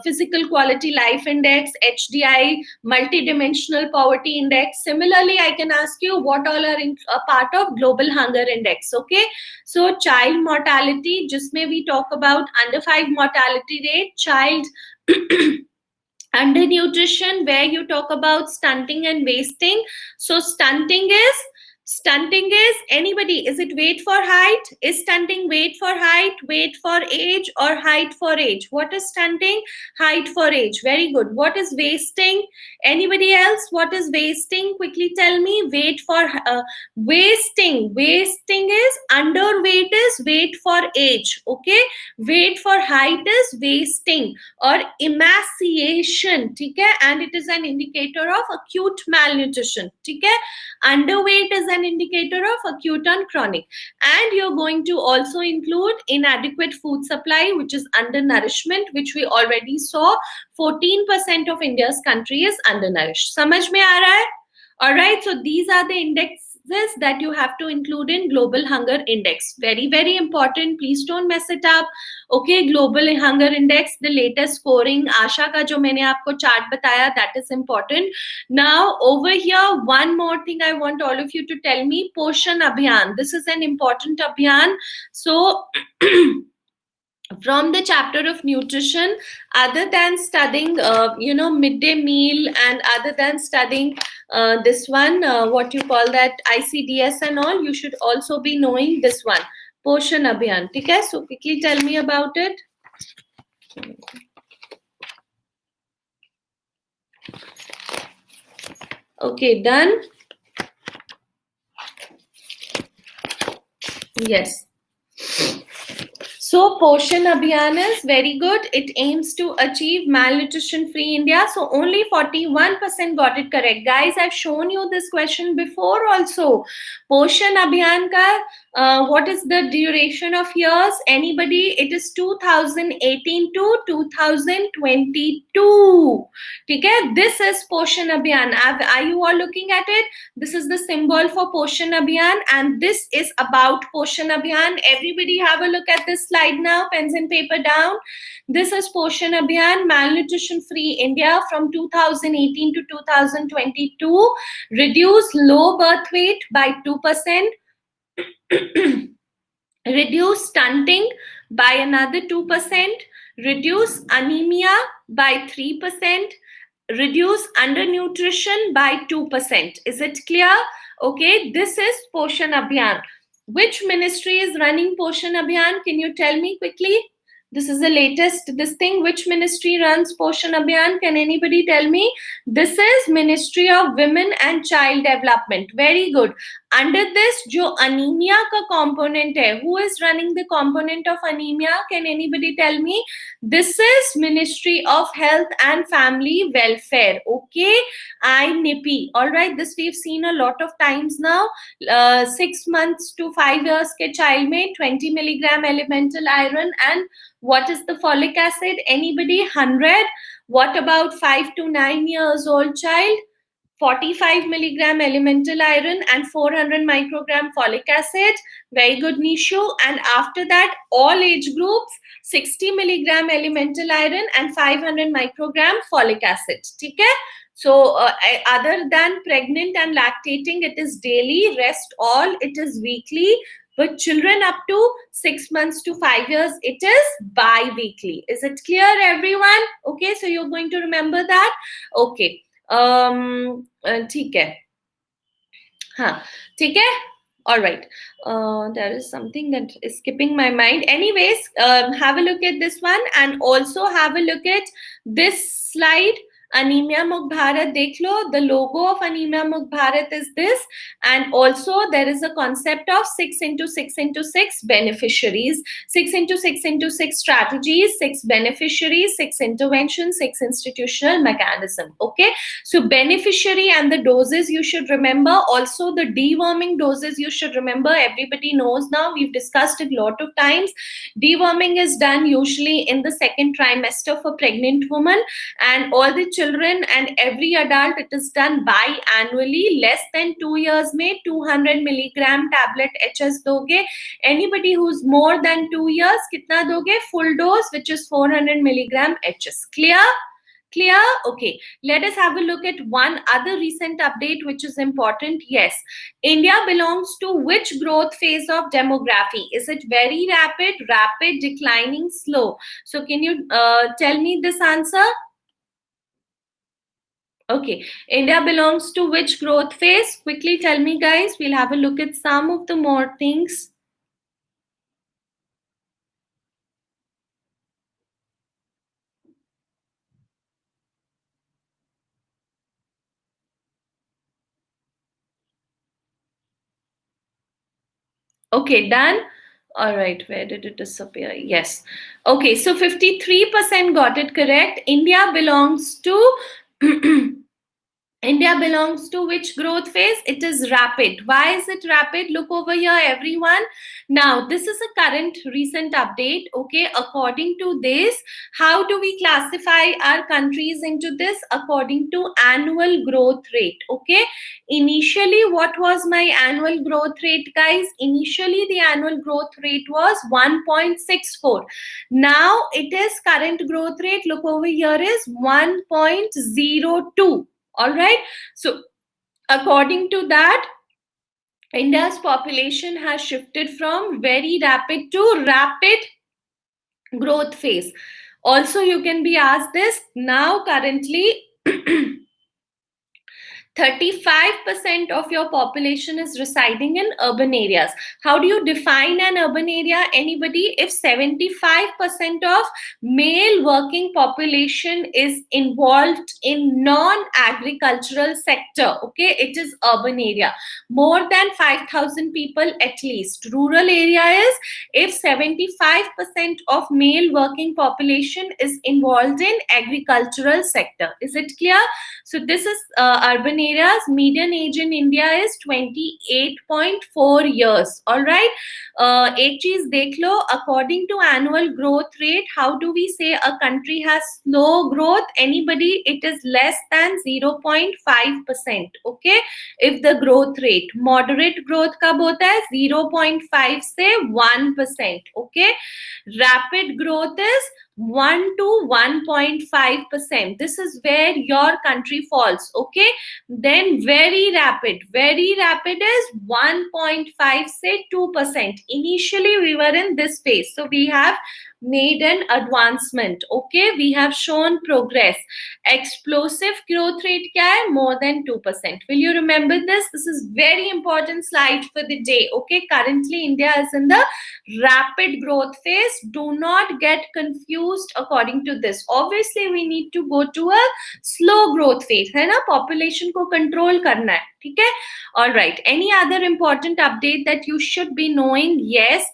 physical quality life index, HDI, multidimensional poverty index. Similarly, I can ask you what all are in a part of global hunger index. Okay, so child mortality, जिसमें we talk about under 5 mortality rate, child undernutrition, where you talk about stunting and wasting. So stunting is anybody, is it weight for height? Is stunting weight for height, weight for age, or height for age? What is stunting? Height for age. Very good. What is wasting? Anybody else? What is wasting? Quickly tell me. Weight for wasting is underweight is weight for age. Okay, weight for height is wasting or emaciation. ठीक है? And it is an indicator of acute malnutrition. ठीक है? Underweight is an indicator of acute and chronic. And you're going to also include inadequate food supply, which is undernourishment, which we already saw. 14% of India's country is undernourished. समझ में आ रहा है? All right, so these are the indexes that you have to include in global hunger index. Very, very important. Please don't mess it up. Okay, global hunger index, the latest scoring, Asha ka jo maine aapko chart bataya, that is important. Now, over here, one more thing I want all of you to tell me, Poshan Abhiyan. This is an important Abhiyan. So, from the chapter of nutrition, other than studying, midday meal, and other than studying this one, what you call that, ICDS and all, you should also be knowing this one, Poshan Abhiyan. Okay, so quickly tell me about it. Okay, done. Yes. So Poshan Abhiyan is very good. It aims to achieve malnutrition-free India. So only 41% got it correct. Guys, I've shown you this question before also. Poshan Abhiyan ka, what is the duration of years? Anybody? It is 2018 to 2022. Okay? This is Poshan Abhiyan. Are you all looking at it? This is the symbol for Poshan Abhiyan, and this is about Poshan Abhiyan. Everybody have a look at this slide now, pens and paper down. This is Poshan Abhiyan, malnutrition free India from 2018 to 2022. Reduce low birth weight by 2%. Reduce stunting by another 2%. Reduce anemia by 3%. Reduce undernutrition by 2%. Is it clear? Okay, this is Poshan Abhiyan. Which ministry is running Poshan Abhiyan? Can you tell me quickly? This is the latest, this thing. Which ministry runs Poshan Abhiyan? Can anybody tell me? This is Ministry of Women and Child Development. Very good. Under this, जो anemia का component है, who is running the component of anemia? Can anybody tell me? This is Ministry of Health and Family Welfare. Okay, INIPI. All right, this we've seen a lot of times now. 6 months to 5 years के child में 20 milligram elemental iron. And what is the folic acid? Anybody? 100. What about 5 to 9 years old child? 45 milligram elemental iron and 400 microgram folic acid. Very good, Nishu. And after that, all age groups, 60 milligram elemental iron and 500 microgram folic acid. Okay? So other than pregnant and lactating, it is daily. Rest all, it is weekly. But children up to 6 months to 5 years, it is bi-weekly. Is it clear, everyone? Okay, so you're going to remember that? Okay. ठीक है, हाँ ठीक है. All right. There is something that is skipping my mind. Anyways, have a look at this one and also have a look at this slide. Anemia Mukh Bharat, dekh lo. The logo of Anemia Mukh Bharat is this, and also there is a concept of 6 into 6 into 6 beneficiaries, 6 into 6 into 6 strategies, 6 beneficiaries, 6 interventions, 6 institutional mechanism. Okay, so beneficiary and the doses you should remember. Also the deworming doses you should remember. Everybody knows now, we've discussed it a lot of times. Deworming is done usually in the second trimester for pregnant women, and all the children and every adult, it is done biannually. Less than 2 years में 200 milligram tablet HS दोगे. Anybody who's more than 2 years, कितना दोगे? Full dose, which is 400 milligram HS. Clear? Clear? Okay. Let us have a look at one other recent update which is important. Yes. India belongs to which growth phase of demography? Is it very rapid, rapid, declining, slow? So can you tell me this answer? Okay, India belongs to which growth phase? Quickly tell me, guys. We'll have a look at some of the more things. Okay, done. All right, where did it disappear? Yes. Okay, so 53% got it correct. India belongs to India belongs to which growth phase? It is rapid. Why is it rapid? Look over here, everyone. Now, this is a current recent update. Okay, according to this, how do we classify our countries into this? According to annual growth rate. Okay, initially, what was my annual growth rate, guys? Initially, the annual growth rate was 1.64. Now, it is current growth rate. Look over here is 1.02. All right, so according to that, India's population has shifted from very rapid to rapid growth phase. Also, you can be asked this now. Currently 35% of your population is residing in urban areas. How do you define an urban area? Anybody? If 75% of male working population is involved in non-agricultural sector, okay, it is urban area. More than 5,000 people at least. Rural area is if 75% of male working population is involved in agricultural sector. Is it clear? So this is urban areas. Median age in India is 28.4 years. All right. एक चीज देख लो. According to annual growth rate, how do we say a country has slow growth? Anybody? It is less than 0.5%. Okay. If the growth rate, moderate growth कब होता है? 0.5 से 1%. Okay. Rapid growth is 1 to 1.5%. This is where your country falls. Okay, then very rapid is 1.5 say 2%. Initially we were in this phase, so we have made an advancement. Okay, we have shown progress. Explosive growth rate kya hai? More than 2%. Will you remember this? This is very important slide for the day. Okay, currently India is in the rapid growth phase. Do not get confused according to this. Obviously, we need to go to a slow growth phase. है ना? Population को control करना है. ठीक है? All right. Any other important update that you should be knowing? Yes.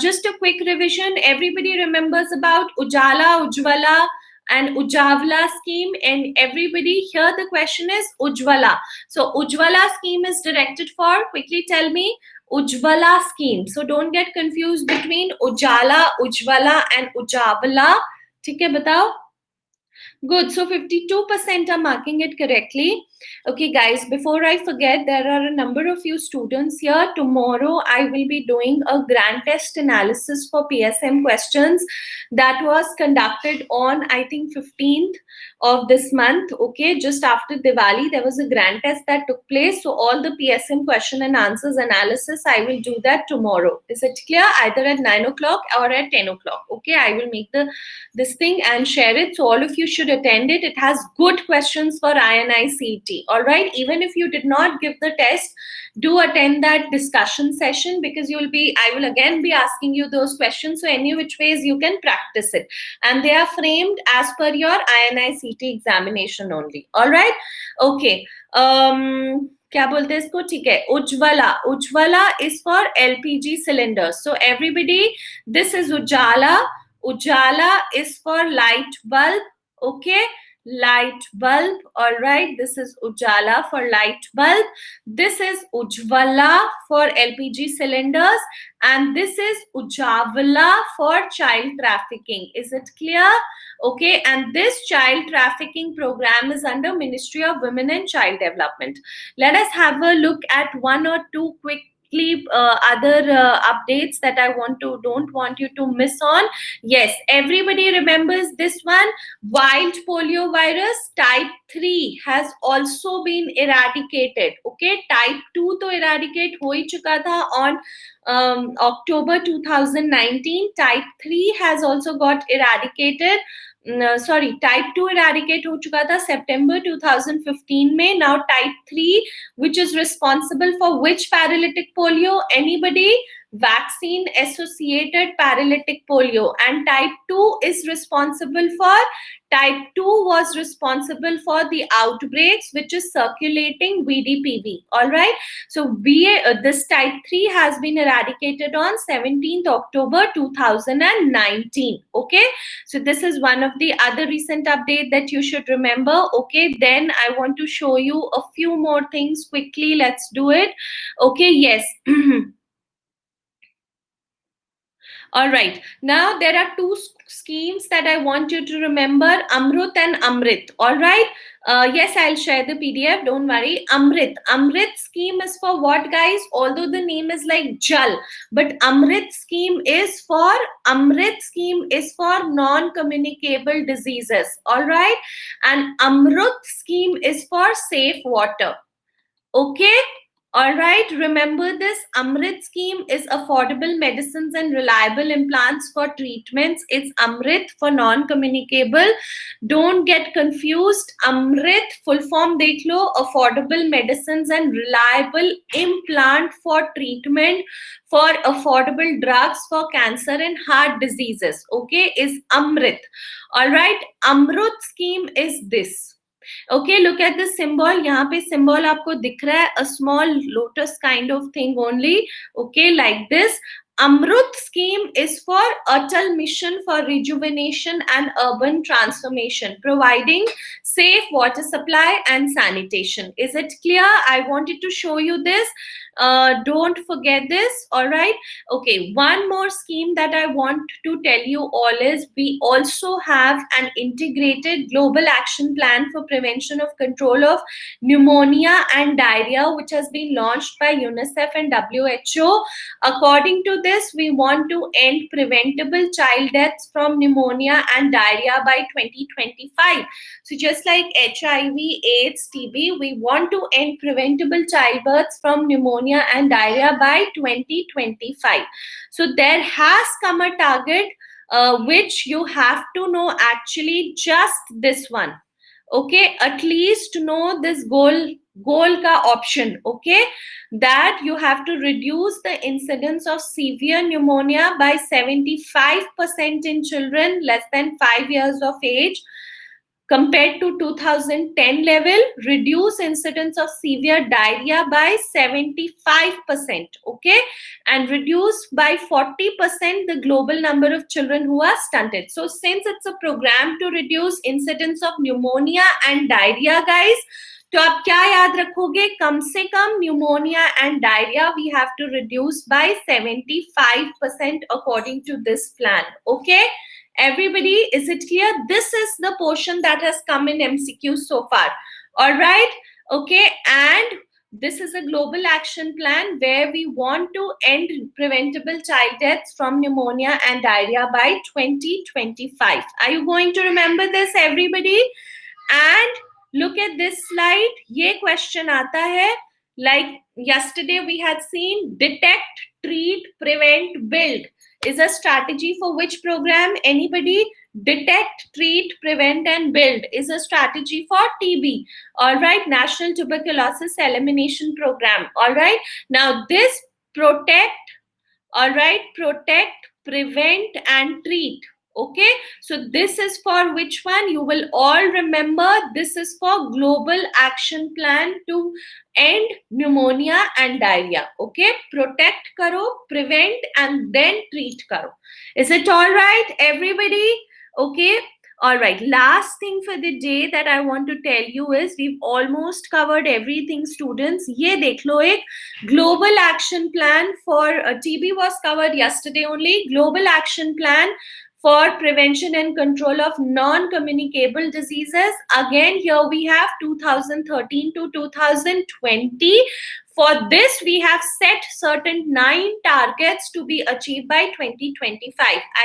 Just a quick revision. Everybody remembers about Ujala, Ujjwala, and Ujjwala scheme, and everybody here the question is Ujjwala. So Ujjwala scheme is directed for, quickly tell me, Ujjwala scheme. So don't get confused between Ujala, Ujjwala and Ujjwala. ठीक है बताओ. Good. So 52% are marking it correctly. Okay, guys, before I forget, there are a number of you students here. Tomorrow, I will be doing a grand test analysis for PSM questions that was conducted on, I think, 15th of this month. Okay, just after Diwali, there was a grand test that took place. So all the PSM question and answers analysis, I will do that tomorrow. Is it clear? Either at 9 o'clock or at 10 o'clock. Okay, I will make this thing and share it. So all of you should attend it. It has good questions for INI CET. All right. Even if you did not give the test, do attend that discussion session, because I will again be asking you those questions. So any which ways you can practice it. And they are framed as per your INI CET examination only. All right. Okay. क्या बोलते हैं इसको? ठीक है. Ujjwala is for LPG cylinders. So everybody, this is Ujala. Ujala is for light bulb. Okay, light bulb. All right, this is Ujala for light bulb. This is Ujjwala for LPG cylinders, and this is Ujjwala for child trafficking. Is it clear? Okay, and this child trafficking program is under Ministry of Women and Child Development. Let us have a look at one or two quick other updates that I don't want you to miss on. Yes, everybody remembers this one. Wild polio virus type 3 has also been eradicated. Okay, type 2 to eradicate ho hi chuka tha on October 2019. Type 3 has also got eradicated. Type 2 eradicate हो चुका था September 2015 में. Now type 3, which is responsible for which paralytic polio? Anybody? Vaccine associated paralytic polio. And type 2 is responsible for, type 2 was responsible for the outbreaks which is circulating VDPV. All right. So this type 3 has been eradicated on 17th October 2019. Okay. So this is one of the other recent update that you should remember. Okay. Then I want to show you a few more things quickly. Let's do it. Okay. Yes. All right. Now there are two schemes that I want you to remember, Amrut and Amrit. All right. Yes, I'll share the PDF. Don't worry. Amrit scheme is for what, guys? Although the name is like Jal, but Amrit scheme is for non-communicable diseases. All right. And Amrut scheme is for safe water. Okay. All right, remember this. Amrit scheme is affordable medicines and reliable implants for treatments. It's Amrit for non-communicable. Don't get confused. Amrit, full form dekh lo, affordable medicines and reliable implant for treatment for affordable drugs for cancer and heart diseases. Okay, is Amrit. All right, Amrut scheme is this. Okay, look at the symbol. यहाँ पे symbol आपको दिख रहा है, a small lotus kind of thing only. Okay, like this. Amrut scheme is for Atal Mission for Rejuvenation and Urban Transformation, providing safe water supply and sanitation. Is it clear? I wanted to show you this. Don't forget this. All right. Okay. One more scheme that I want to tell you all is we also have an integrated global action plan for prevention of control of pneumonia and diarrhea, which has been launched by UNICEF and WHO. According to this, we want to end preventable child deaths from pneumonia and diarrhea by 2025. So just like HIV, AIDS, TB, we want to end preventable childbirths from pneumonia and diarrhea by 2025. So there has come a target which you have to know actually just this one. Okay, at least know this goal ka option. Okay, that you have to reduce the incidence of severe pneumonia by 75% in children less than 5 years of age compared to 2010 level, reduce incidence of severe diarrhea by 75%, okay, and reduce by 40% the global number of children who are stunted. So since it's a program to reduce incidence of pneumonia and diarrhea, guys, तो आप क्या याद रखोगे? कम से कम pneumonia and diarrhea we have to reduce by 75% according to this plan. Okay, everybody, is it clear? This is the portion that has come in MCQ so far. All right, okay, and this is a global action plan where we want to end preventable child deaths from pneumonia and diarrhea by 2025. Are you going to remember this, everybody? And look at this slide. ये question आता है, like yesterday we had seen detect, treat, prevent, build is a strategy for which program? Anybody? Detect, treat, prevent, and build is a strategy for TB. All right, National Tuberculosis Elimination Program. All right, now this protect, all right, protect, prevent, and treat. Okay, so this is for which one? You will all remember this is for global action plan to end pneumonia and diarrhea. Okay, protect karo, prevent, and then treat karo. Is it all right, everybody? Okay, all right, last thing for the day that I want to tell you is we've almost covered everything, students. Ye dekh lo, ek global action plan for TB was covered yesterday only. Global action plan for prevention and control of non-communicable diseases. Again, here we have 2013 to 2020. For this, we have set certain 9 targets to be achieved by 2025.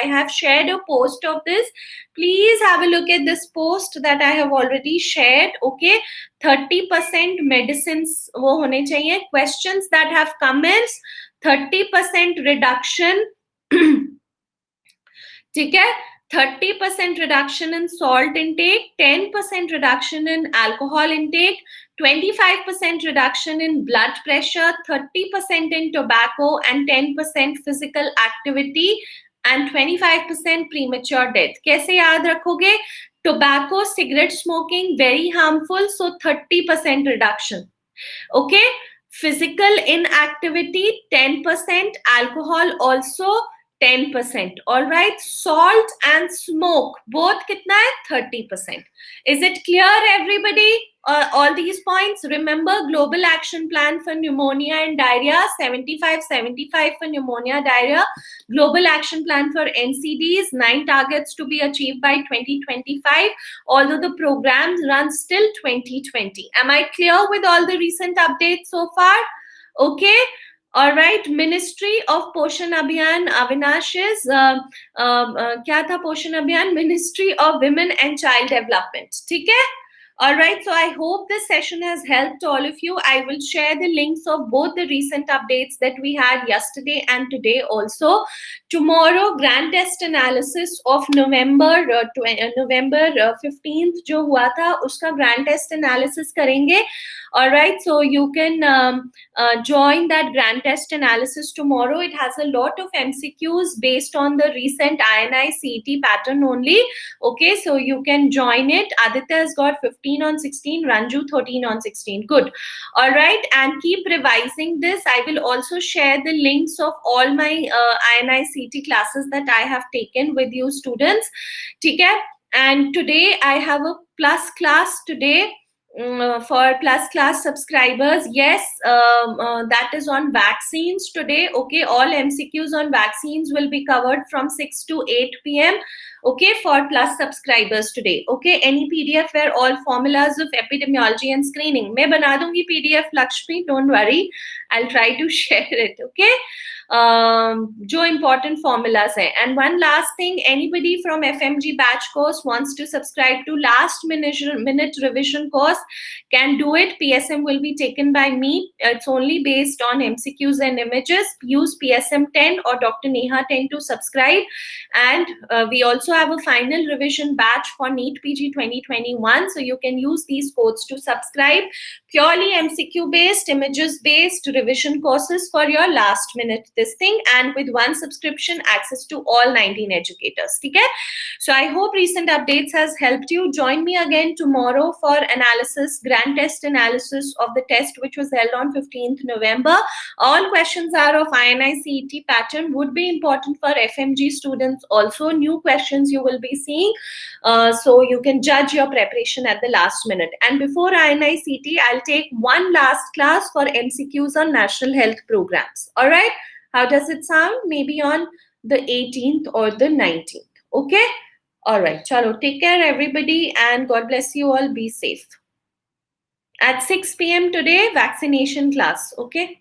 I have shared a post of this. Please have a look at this post that I have already shared. Okay, 30% medicines wo hone chahiye. Questions that have come is 30% reduction. ठीक है, 30% reduction in salt intake, 10% reduction in alcohol intake, 25% reduction in blood pressure, 30% in tobacco, and 10% physical activity, and 25% premature death. कैसे याद रखोगे? Tobacco, cigarette smoking, very harmful, so 30% reduction. Okay, physical inactivity, 10%, alcohol also 10%. All right, salt and smoke both kitna hai? 30%. Is it clear, everybody? All these points. Remember, global action plan for pneumonia and diarrhea, 75 for pneumonia, diarrhea. Global action plan for NCDs, 9 targets to be achieved by 2025, although the program runs till 2020. Am I clear with all the recent updates so far? Okay. All right, Ministry of Poshan Abhiyan, Avinash is क्या था Poshan Abhiyan? Ministry of Women and Child Development. ठीक है? All right, so I hope this session has helped all of you. I will share the links of both the recent updates that we had yesterday and today also. Tomorrow, grand test analysis of November 15th जो हुआ था, उसका grand test analysis करेंगे. All right, so you can join that grand test analysis tomorrow. It has a lot of MCQs based on the recent INI CET pattern only. Okay, so you can join it. Aditya has got 15 on 16, Ranju 13 on 16. Good. All right, and keep revising this. I will also share the links of all my INI CET classes that I have taken with you, students. Okay, and today I have a plus class today. For plus class subscribers, yes, that is on vaccines today. Okay, all MCQs on vaccines will be covered from 6 to 8 p.m. Okay, for plus subscribers today. Okay, any PDF where all formulas of epidemiology and screening. मैं बना दूंगी PDF, Lakshmi, don't worry. I'll try to share it. Okay. जो important formulas हैं. And one last thing, anybody from FMG batch course wants to subscribe to last minute revision course can do it. PSM will be taken by me. It's only based on MCQs and images. Use PSM 10 or Dr. Neha 10 to subscribe. And we also have a final revision batch for NEET PG 2021. So you can use these codes to subscribe. Purely MCQ based, images based revision courses for your last minute this thing, and with one subscription access to all 19 educators. Okay? So I hope recent updates has helped you. Join me again tomorrow for analysis, grand test analysis of the test which was held on 15th November. All questions are of INI CET pattern, would be important for FMG students. Also new questions you will be seeing. So you can judge your preparation at the last minute. And before INI CET, I'll take one last class for MCQs on national health programs. All right? How does it sound? Maybe on the 18th or the 19th. Okay? All right. Chalo, take care, everybody, and God bless you all. Be safe. At 6 p.m. today, vaccination class. Okay?